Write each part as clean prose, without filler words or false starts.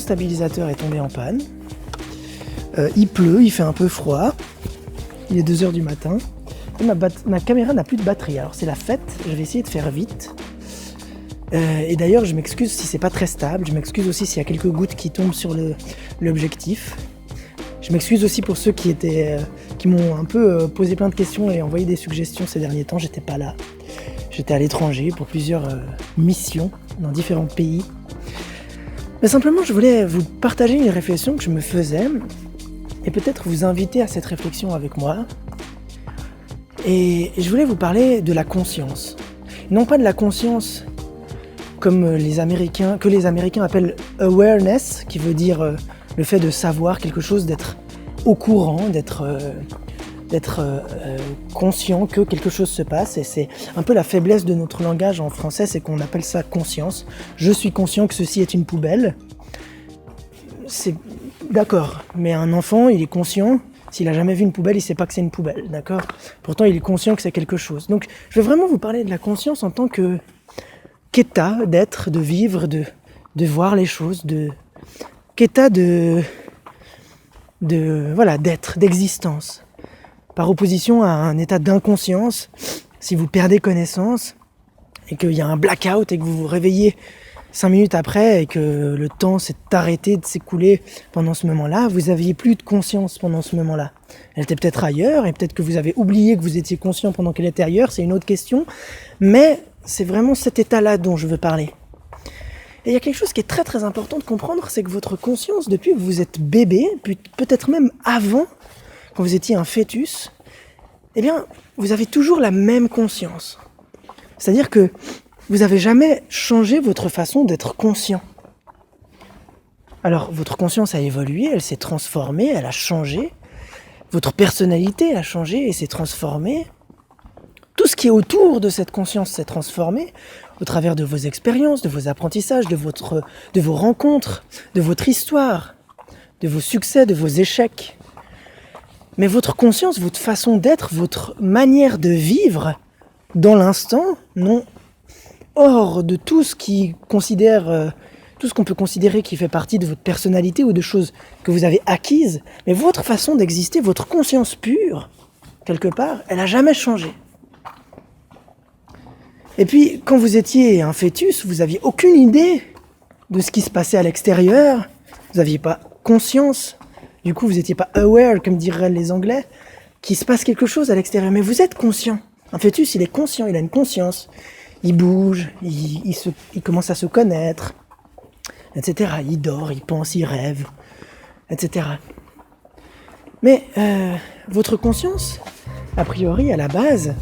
stabilisateur est tombé en panne. Il pleut, il fait un peu froid. Il est 2h du matin. Et ma caméra n'a plus de batterie. Alors c'est la fête, je vais essayer de faire vite. Et d'ailleurs, je m'excuse si c'est pas très stable. Je m'excuse aussi s'il y a quelques gouttes qui tombent sur l'objectif. Je m'excuse aussi pour ceux qui m'ont un peu posé plein de questions et envoyé des suggestions ces derniers temps. J'étais pas là. J'étais à l'étranger pour plusieurs missions dans différents pays. Mais simplement, je voulais vous partager une réflexion que je me faisais et peut-être vous inviter à cette réflexion avec moi. Et je voulais vous parler de la conscience. Non pas de la conscience comme que les Américains appellent awareness, qui veut dire le fait de savoir quelque chose, d'être au courant, d'être conscient que quelque chose se passe. Et c'est un peu la faiblesse de notre langage en français, c'est qu'on appelle ça conscience. Je suis conscient que ceci est une poubelle. C'est d'accord, mais un enfant, il est conscient. S'il a jamais vu une poubelle, il sait pas que c'est une poubelle, d'accord ? Pourtant, il est conscient que c'est quelque chose. Donc, je vais vraiment vous parler de la conscience en tant qu'état d'être, de vivre, de voir les choses, qu'état d'être, d'existence. Par opposition à un état d'inconscience, si vous perdez connaissance et qu'il y a un blackout et que vous vous réveillez 5 minutes après et que le temps s'est arrêté de s'écouler pendant ce moment-là, vous n'aviez plus de conscience pendant ce moment-là. Elle était peut-être ailleurs et peut-être que vous avez oublié que vous étiez conscient pendant qu'elle était ailleurs, c'est une autre question, mais c'est vraiment cet état-là dont je veux parler. Et il y a quelque chose qui est très très important de comprendre, c'est que votre conscience, depuis que vous êtes bébé, peut-être même avant, quand vous étiez un fœtus, eh bien, vous avez toujours la même conscience. C'est-à-dire que vous n'avez jamais changé votre façon d'être conscient. Alors, votre conscience a évolué, elle s'est transformée, elle a changé. Votre personnalité a changé et s'est transformée. Tout ce qui est autour de cette conscience s'est transformé au travers de vos expériences, de vos apprentissages, de vos rencontres, de votre histoire, de vos succès, de vos échecs. Mais votre conscience, votre façon d'être, votre manière de vivre dans l'instant, non, hors de tout ce tout ce qu'on peut considérer qui fait partie de votre personnalité ou de choses que vous avez acquises, mais votre façon d'exister, votre conscience pure, quelque part, elle n'a jamais changé. Et puis, quand vous étiez un fœtus, vous n'aviez aucune idée de ce qui se passait à l'extérieur, vous n'aviez pas conscience, du coup vous n'étiez pas aware, comme diraient les Anglais, qu'il se passe quelque chose à l'extérieur, mais vous êtes conscient. Un fœtus, il est conscient, il a une conscience. Il bouge, il commence à se connaître, etc. Il dort, il pense, il rêve, etc. Mais votre conscience, a priori, à la base,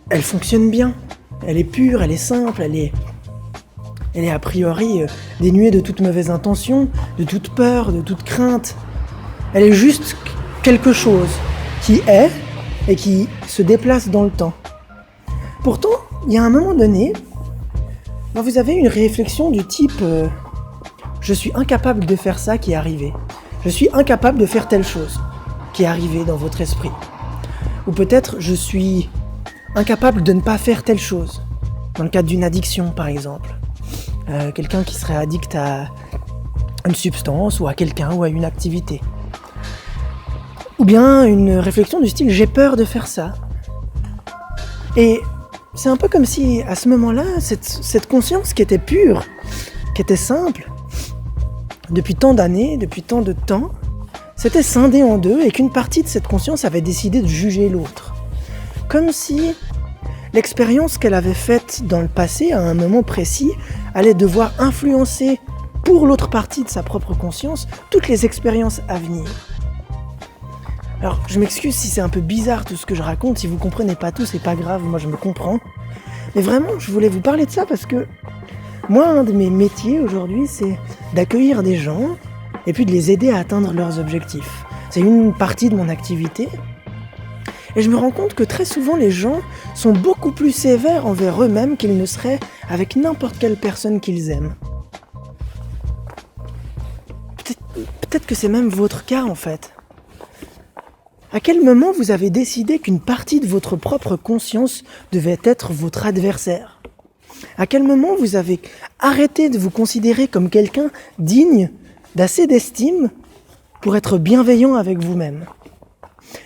elle fonctionne bien. Elle est pure, elle est simple, elle est a priori dénuée de toute mauvaise intention, de toute peur, de toute crainte. Elle est juste quelque chose qui est et qui se déplace dans le temps. Pourtant, il y a un moment donné, vous avez une réflexion du type je suis incapable de faire ça qui est arrivé. Je suis incapable de faire telle chose qui est arrivée dans votre esprit. Ou peut-être je suis incapable de ne pas faire telle chose. Dans le cadre d'une addiction, par exemple. Quelqu'un qui serait addict à une substance ou à quelqu'un ou à une activité. Ou bien une réflexion du style j'ai peur de faire ça. Et c'est un peu comme si, à ce moment-là, cette conscience qui était pure, qui était simple, depuis tant d'années, depuis tant de temps, s'était scindée en deux et qu'une partie de cette conscience avait décidé de juger l'autre. Comme si l'expérience qu'elle avait faite dans le passé, à un moment précis, allait devoir influencer, pour l'autre partie de sa propre conscience, toutes les expériences à venir. Alors, je m'excuse si c'est un peu bizarre tout ce que je raconte, si vous comprenez pas tout, c'est pas grave, moi je me comprends. Mais vraiment, je voulais vous parler de ça parce que moi, un de mes métiers aujourd'hui, c'est d'accueillir des gens et puis de les aider à atteindre leurs objectifs. C'est une partie de mon activité. Et je me rends compte que très souvent, les gens sont beaucoup plus sévères envers eux-mêmes qu'ils ne seraient avec n'importe quelle personne qu'ils aiment. Peut-être que c'est même votre cas en fait. À quel moment vous avez décidé qu'une partie de votre propre conscience devait être votre adversaire ? À quel moment vous avez arrêté de vous considérer comme quelqu'un digne d'assez d'estime pour être bienveillant avec vous-même?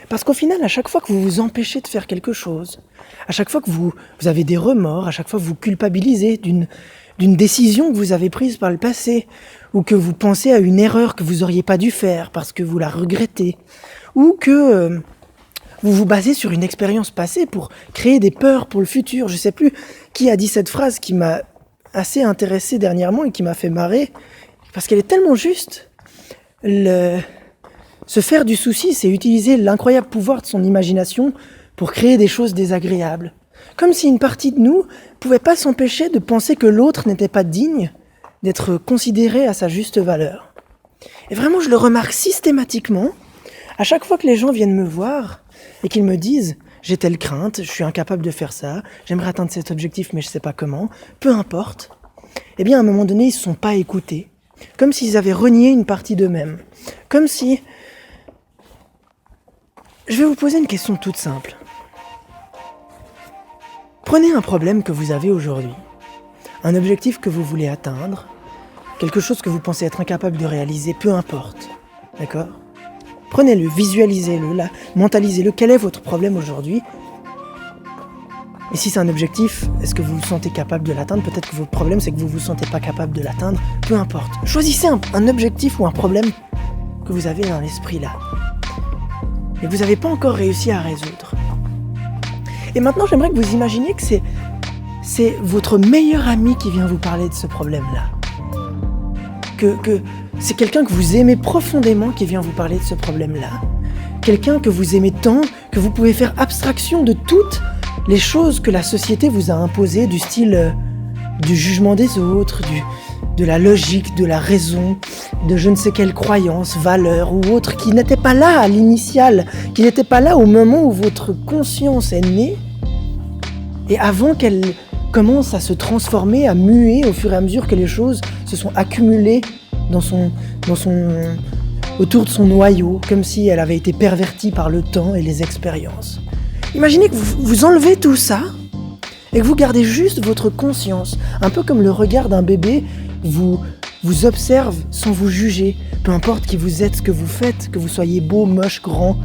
Parce qu'au final, à chaque fois que vous vous empêchez de faire quelque chose, à chaque fois que vous avez des remords, à chaque fois que vous culpabilisez d'une décision que vous avez prise par le passé, ou que vous pensez à une erreur que vous auriez pas dû faire parce que vous la regrettez, ou que vous vous basez sur une expérience passée pour créer des peurs pour le futur. Je sais plus qui a dit cette phrase qui m'a assez intéressé dernièrement et qui m'a fait marrer, parce qu'elle est tellement juste. Se faire du souci, c'est utiliser l'incroyable pouvoir de son imagination pour créer des choses désagréables. Comme si une partie de nous pouvait pas s'empêcher de penser que l'autre n'était pas digne d'être considéré à sa juste valeur. Et vraiment, je le remarque systématiquement, à chaque fois que les gens viennent me voir et qu'ils me disent « j'ai telle crainte, je suis incapable de faire ça, j'aimerais atteindre cet objectif mais je sais pas comment », peu importe, eh bien à un moment donné, ils ne se sont pas écoutés, comme s'ils avaient renié une partie d'eux-mêmes, comme si... Je vais vous poser une question toute simple. Prenez un problème que vous avez aujourd'hui, un objectif que vous voulez atteindre, quelque chose que vous pensez être incapable de réaliser, peu importe, d'accord ? Prenez-le, visualisez-le, mentalisez-le, quel est votre problème aujourd'hui ? Et si c'est un objectif, est-ce que vous vous sentez capable de l'atteindre ? Peut-être que votre problème c'est que vous ne vous sentez pas capable de l'atteindre, peu importe. Choisissez un objectif ou un problème que vous avez dans l'esprit là, et que vous n'avez pas encore réussi à résoudre. Et maintenant, j'aimerais que vous imaginiez que c'est votre meilleur ami qui vient vous parler de ce problème-là. Que c'est quelqu'un que vous aimez profondément qui vient vous parler de ce problème-là. Quelqu'un que vous aimez tant que vous pouvez faire abstraction de toutes les choses que la société vous a imposées, du style du jugement des autres, de la logique, de la raison, de je ne sais quelle croyance, valeur ou autre, qui n'était pas là à l'initiale, qui n'était pas là au moment où votre conscience est née, et avant qu'elle commence à se transformer, à muer au fur et à mesure que les choses se sont accumulées autour de son noyau, comme si elle avait été pervertie par le temps et les expériences. Imaginez que vous enlevez tout ça, et que vous gardez juste votre conscience, un peu comme le regard d'un bébé vous observe sans vous juger, peu importe qui vous êtes, ce que vous faites, que vous soyez beau, moche, grand,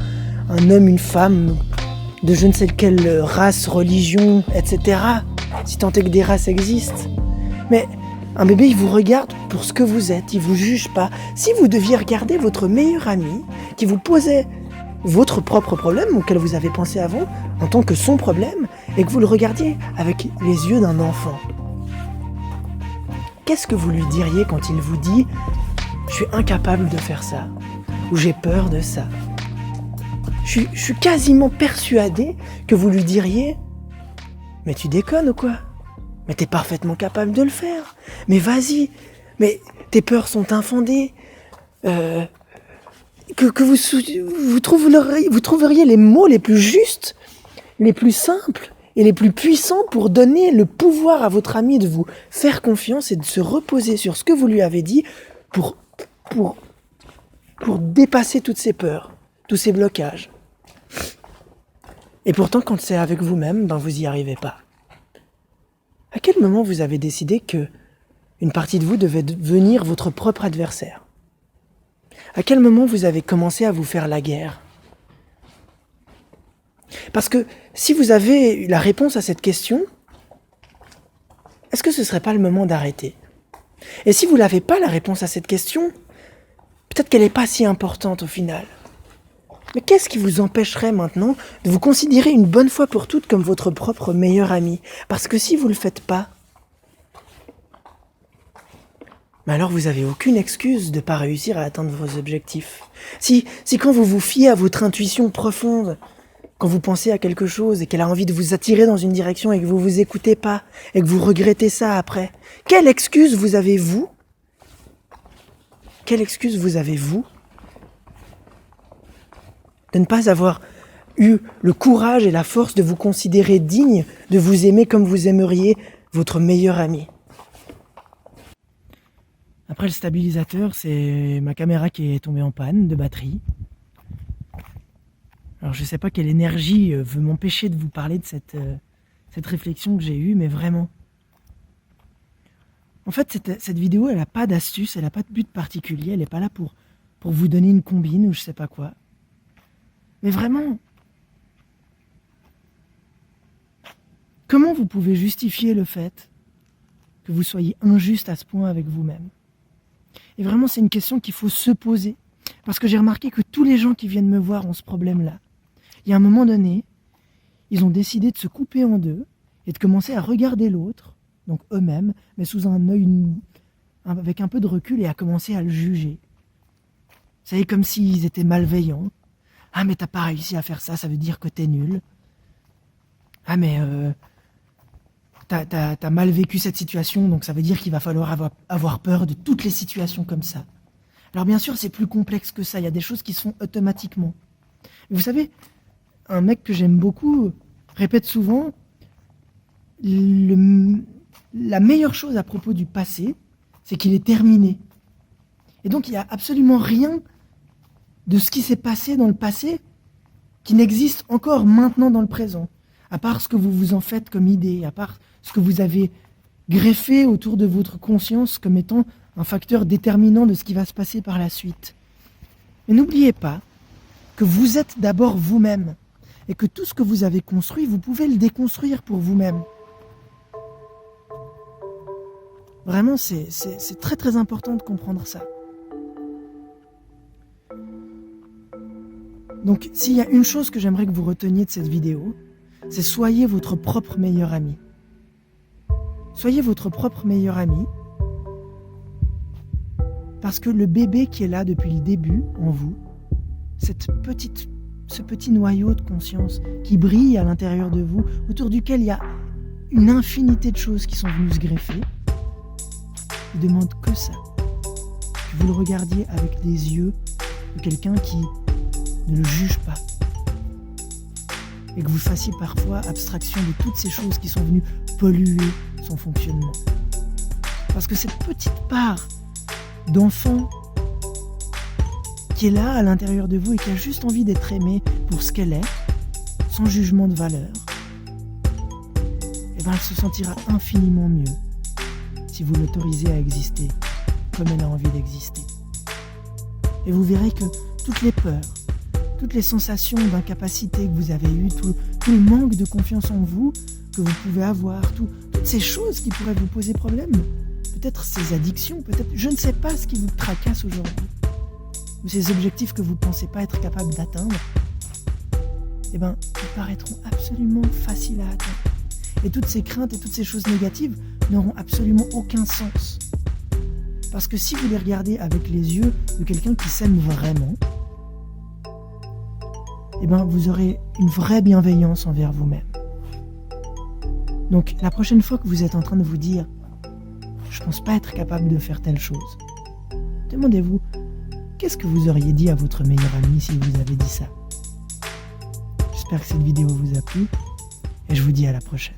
un homme, une femme, de je ne sais quelle race, religion, etc. Si tant est que des races existent. Mais un bébé, il vous regarde pour ce que vous êtes, il vous juge pas. Si vous deviez regarder votre meilleur ami, qui vous posait votre propre problème, auquel vous avez pensé avant, en tant que son problème, et que vous le regardiez avec les yeux d'un enfant, qu'est-ce que vous lui diriez quand il vous dit « Je suis incapable de faire ça » ou « J'ai peur de ça ». Je suis quasiment persuadé que vous lui diriez « Mais tu déconnes ou quoi ? Mais t'es parfaitement capable de le faire. Mais vas-y, mais tes peurs sont infondées. » Que vous trouveriez les mots les plus justes, les plus simples et les plus puissants pour donner le pouvoir à votre ami de vous faire confiance et de se reposer sur ce que vous lui avez dit pour dépasser toutes ces peurs, tous ces blocages. Et pourtant, quand c'est avec vous-même, vous n'y arrivez pas. À quel moment vous avez décidé que une partie de vous devait devenir votre propre adversaire ? À quel moment vous avez commencé à vous faire la guerre ? Parce que si vous avez la réponse à cette question, est-ce que ce ne serait pas le moment d'arrêter ? Et si vous n'avez pas la réponse à cette question, peut-être qu'elle n'est pas si importante au final. Mais qu'est-ce qui vous empêcherait maintenant de vous considérer une bonne fois pour toutes comme votre propre meilleur ami ? Parce que si vous ne le faites pas, mais alors vous n'avez aucune excuse de ne pas réussir à atteindre vos objectifs. Si quand vous vous fiez à votre intuition profonde, quand vous pensez à quelque chose et qu'elle a envie de vous attirer dans une direction et que vous vous écoutez pas et que vous regrettez ça après, quelle excuse vous avez-vous ? Quelle excuse vous avez-vous de ne pas avoir eu le courage et la force de vous considérer digne, de vous aimer comme vous aimeriez votre meilleur ami ? Après le stabilisateur, c'est ma caméra qui est tombée en panne de batterie. Alors je sais pas quelle énergie veut m'empêcher de vous parler de cette réflexion que j'ai eue, mais vraiment, En fait, cette vidéo, elle n'a pas d'astuce, elle n'a pas de but particulier, elle n'est pas là pour vous donner une combine ou je sais pas quoi. Mais vraiment, comment vous pouvez justifier le fait que vous soyez injuste à ce point avec vous-même? Et vraiment, c'est une question qu'il faut se poser. Parce que j'ai remarqué que tous les gens qui viennent me voir ont ce problème-là. Il y a un moment donné, ils ont décidé de se couper en deux et de commencer à regarder l'autre, donc eux-mêmes, mais sous un œil avec un peu de recul et à commencer à le juger. Vous savez, comme s'ils étaient malveillants. Ah, mais t'as pas réussi à faire ça, ça veut dire que t'es nul. Ah, mais t'as mal vécu cette situation, donc ça veut dire qu'il va falloir avoir peur de toutes les situations comme ça. Alors bien sûr, c'est plus complexe que ça, il y a des choses qui se font automatiquement. Mais vous savez, un mec que j'aime beaucoup répète souvent la meilleure chose à propos du passé, c'est qu'il est terminé. Et donc il n'y a absolument rien de ce qui s'est passé dans le passé qui n'existe encore maintenant dans le présent, à part ce que vous vous en faites comme idée, à part ce que vous avez greffé autour de votre conscience comme étant un facteur déterminant de ce qui va se passer par la suite. Mais n'oubliez pas que vous êtes d'abord vous-même, et que tout ce que vous avez construit, vous pouvez le déconstruire pour vous-même. Vraiment, c'est très très important de comprendre ça. Donc, s'il y a une chose que j'aimerais que vous reteniez de cette vidéo, c'est soyez votre propre meilleur ami. Soyez votre propre meilleur ami, parce que le bébé qui est là depuis le début, en vous, ce petit noyau de conscience qui brille à l'intérieur de vous, autour duquel il y a une infinité de choses qui sont venues se greffer, il ne demande que ça. Que vous le regardiez avec des yeux de quelqu'un qui ne le juge pas. Et que vous fassiez parfois abstraction de toutes ces choses qui sont venues polluer son fonctionnement. Parce que cette petite part d'enfant qui est là à l'intérieur de vous et qui a juste envie d'être aimée pour ce qu'elle est, sans jugement de valeur, et ben elle se sentira infiniment mieux si vous l'autorisez à exister comme elle a envie d'exister. Et vous verrez que toutes les peurs, toutes les sensations d'incapacité que vous avez eues, tout le manque de confiance en vous que vous pouvez avoir, toutes ces choses qui pourraient vous poser problème, peut-être ces addictions, peut-être, je ne sais pas ce qui vous tracasse aujourd'hui, ou ces objectifs que vous ne pensez pas être capable d'atteindre, eh ben, ils paraîtront absolument faciles à atteindre. Et toutes ces craintes et toutes ces choses négatives n'auront absolument aucun sens. Parce que si vous les regardez avec les yeux de quelqu'un qui s'aime vraiment, eh ben, vous aurez une vraie bienveillance envers vous-même. Donc, la prochaine fois que vous êtes en train de vous dire « Je pense pas être capable de faire telle chose », demandez-vous « Qu'est-ce que vous auriez dit à votre meilleur ami si vous avez dit ça ?» J'espère que cette vidéo vous a plu et je vous dis à la prochaine.